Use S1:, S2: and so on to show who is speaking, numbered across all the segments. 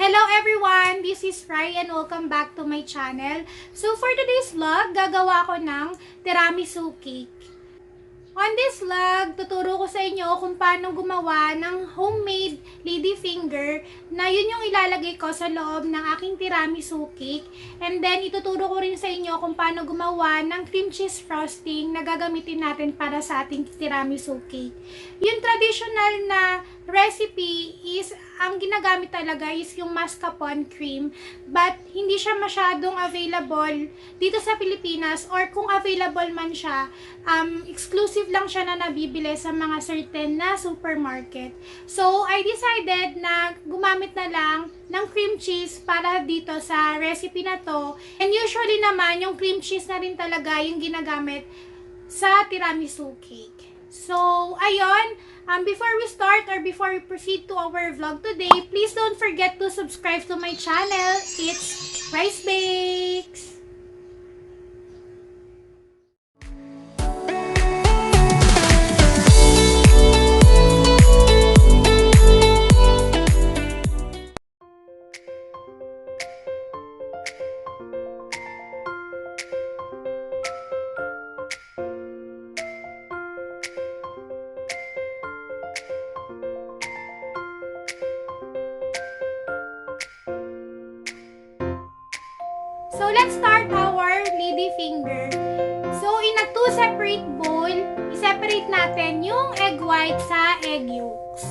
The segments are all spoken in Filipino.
S1: Hello everyone! This is Rhye and welcome back to my channel. So for today's vlog, gagawa ko ng tiramisu cake. On this vlog, tuturo ko sa inyo kung paano gumawa ng homemade ladyfinger na yun yung ilalagay ko sa loob ng aking tiramisu cake. And then, ituturo ko rin sa inyo kung paano gumawa ng cream cheese frosting na gagamitin natin para sa ating tiramisu cake. Yung traditional na recipe is, ang ginagamit talaga is yung mascarpone cream, but hindi siya masyadong available dito sa Pilipinas, or kung available man siya, exclusive lang siya na nabibili sa mga certain na supermarket. So, I decided na gumamit na lang ng cream cheese para dito sa recipe na to. And usually naman, yung cream cheese na rin talaga yung ginagamit sa tiramisu cake. So, ayun. Before we start or before we proceed to our vlog today, please don't forget to subscribe to my channel. It's Rice Bakes! So, let's start our ladyfinger. So, in a 2 separate bowl, i-separate natin yung egg white sa egg yolks.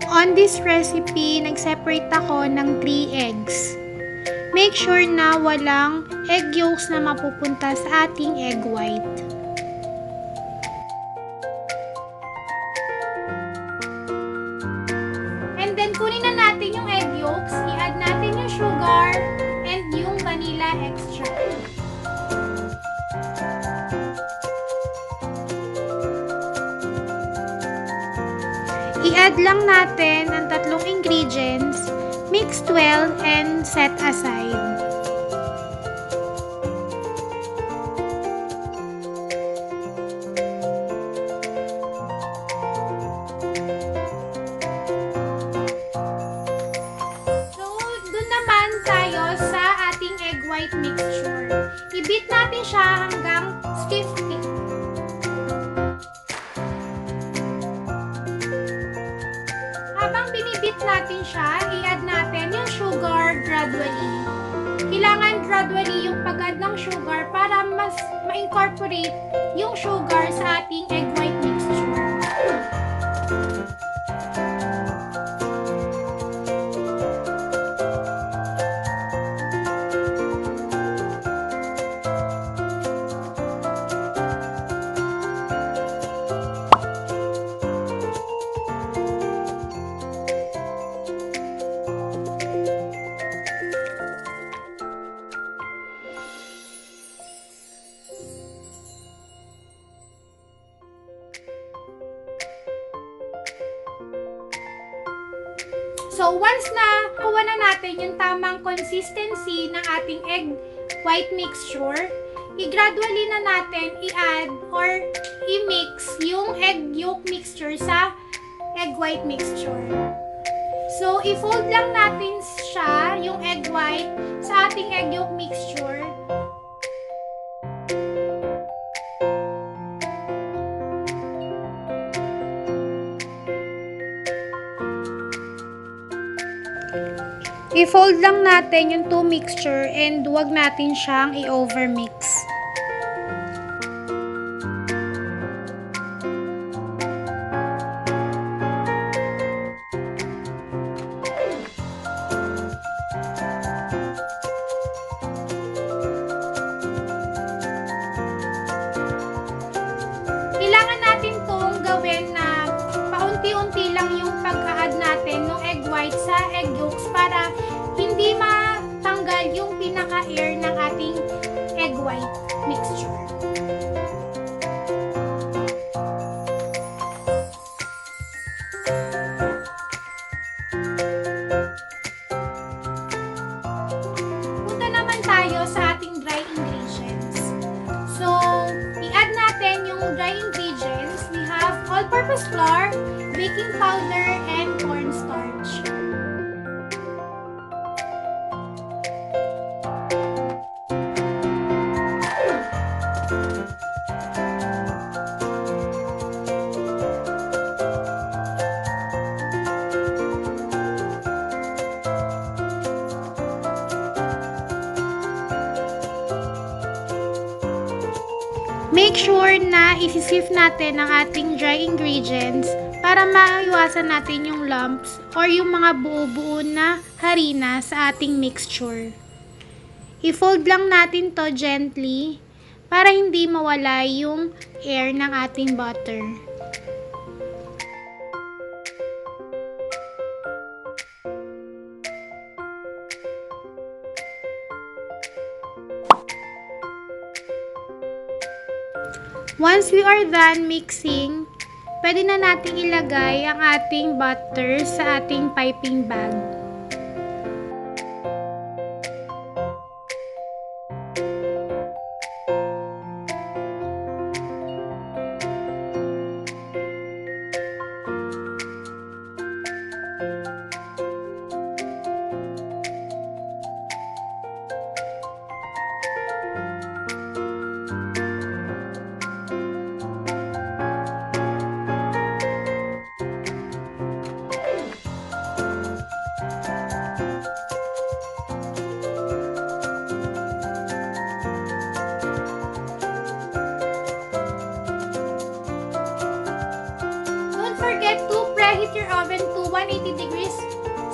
S1: On this recipe, nag-separate ako ng 3 eggs. Make sure na walang egg yolks na mapupunta sa ating egg white. And then, kunin na natin yung egg yolks, i-add natin yung sugar and yung vanilla extract. I-add lang natin ang tatlong ingredients, mix well and set aside. White mixture. I-beat natin siya hanggang stiff thick. Habang binibit natin siya, i-add natin yung sugar gradually. Kailangan gradually yung pag-add ng sugar para mas ma-incorporate yung sugar sa ating egg white mixture. So, once na kuha na natin yung tamang consistency ng ating egg white mixture, i-gradually na natin i-add or i-mix yung egg yolk mixture sa egg white mixture. So, i-fold lang natin siya, yung egg white, sa ating egg yolk mixture. I-fold lang natin yung 2 mixture and huwag natin siyang i-overmix. Kailangan natin itong gawin na paunti-unti lang yung pag-add natin ng egg white sa egg yolks para hindi matanggal yung pinaka-air ng ating egg white mixture. Punta naman tayo sa ating dry ingredients. So, i-add natin yung dry ingredients. We have all-purpose flour, baking powder, and cornstarch. Make sure na isi-sift natin ang ating dry ingredients para maiwasan natin yung lumps or yung mga buo-buo na harina sa ating mixture. I-fold lang natin to gently para hindi mawala yung air ng ating butter. Once we are done mixing, pwede na natin ilagay ang ating butter sa ating piping bag. Forget to preheat your oven to 180 degrees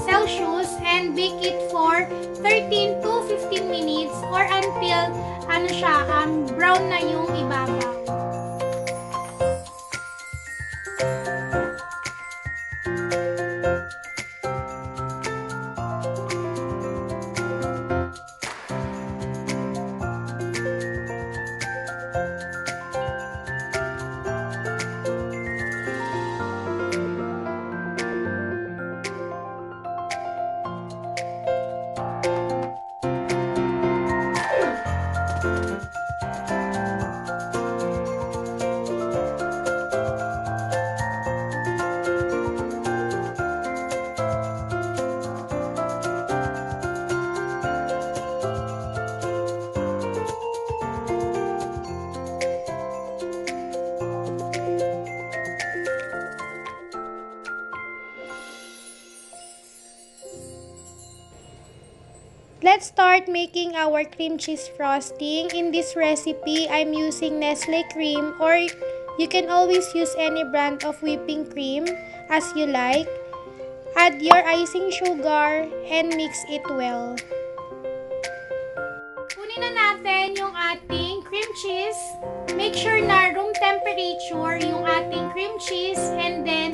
S1: Celsius and bake it for 13 to 15 minutes or until brown na yung ibabaw. Let's start making our cream cheese frosting. In this recipe, I'm using Nestle cream, or you can always use any brand of whipping cream as you like. Add your icing sugar and mix it well. Kunin na natin yung ating cream cheese. Make sure na room temperature yung ating cream cheese, and then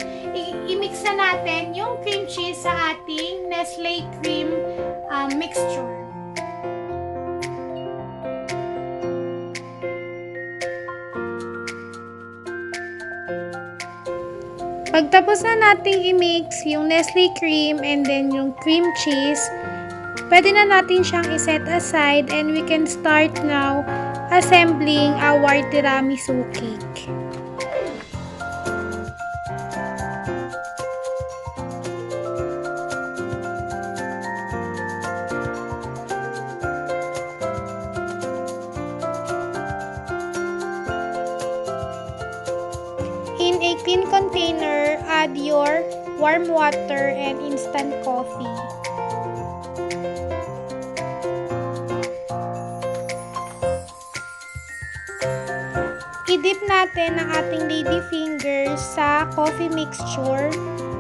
S1: i-mix na natin yung cream cheese sa ating Nestle cream mixture. Pagtapos na nating i-mix yung Nestle cream and then yung cream cheese, pwede na natin siyang i-set aside, and we can start now assembling our tiramisu cake. In a clean container, add your warm water and instant coffee. I-dip natin ang ating ladyfingers sa coffee mixture.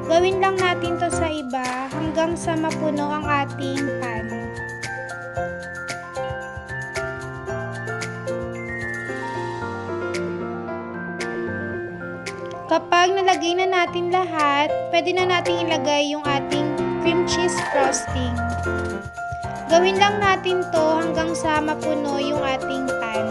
S1: Gawin lang natin to sa iba hanggang sa mapuno ang ating pan. Kapag nalagay na natin lahat, pwede na natin ilagay yung ating cream cheese frosting. Gawin lang natin to hanggang sa mapuno yung ating pan.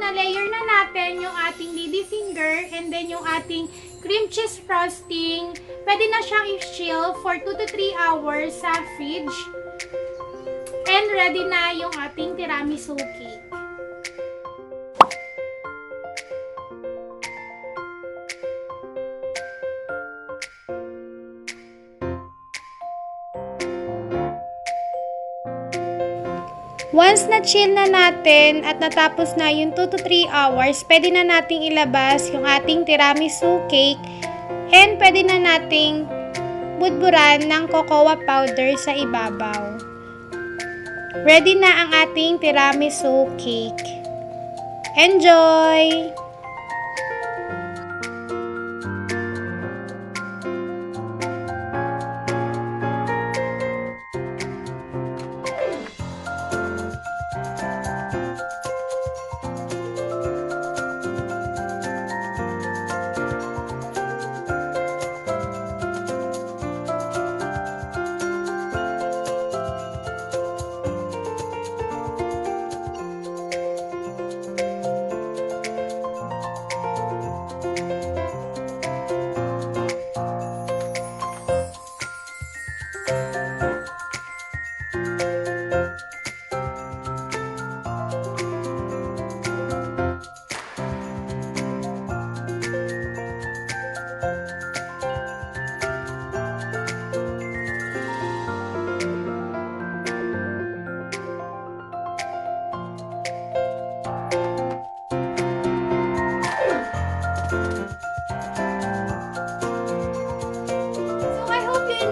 S1: Na-layer na natin yung ating ladyfinger and then yung ating cream cheese frosting, pwede na siyang i-chill for 2 to 3 hours sa fridge. And ready na yung ating tiramisu cake. Once na chill na natin at natapos na yung 2 to 3 hours, pwede na nating ilabas yung ating tiramisu cake and pwede na nating budburan ng cocoa powder sa ibabaw. Ready na ang ating tiramisu cake. Enjoy!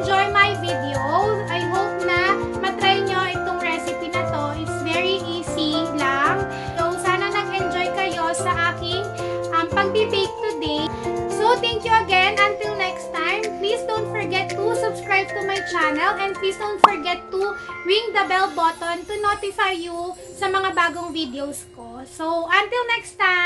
S1: Enjoy my video. I hope na matry nyo itong recipe na to. It's very easy lang. So, sana nag-enjoy kayo sa aking pag-bake today. So, thank you again. Until next time, please don't forget to subscribe to my channel and please don't forget to ring the bell button to notify you sa mga bagong videos ko. So, until next time!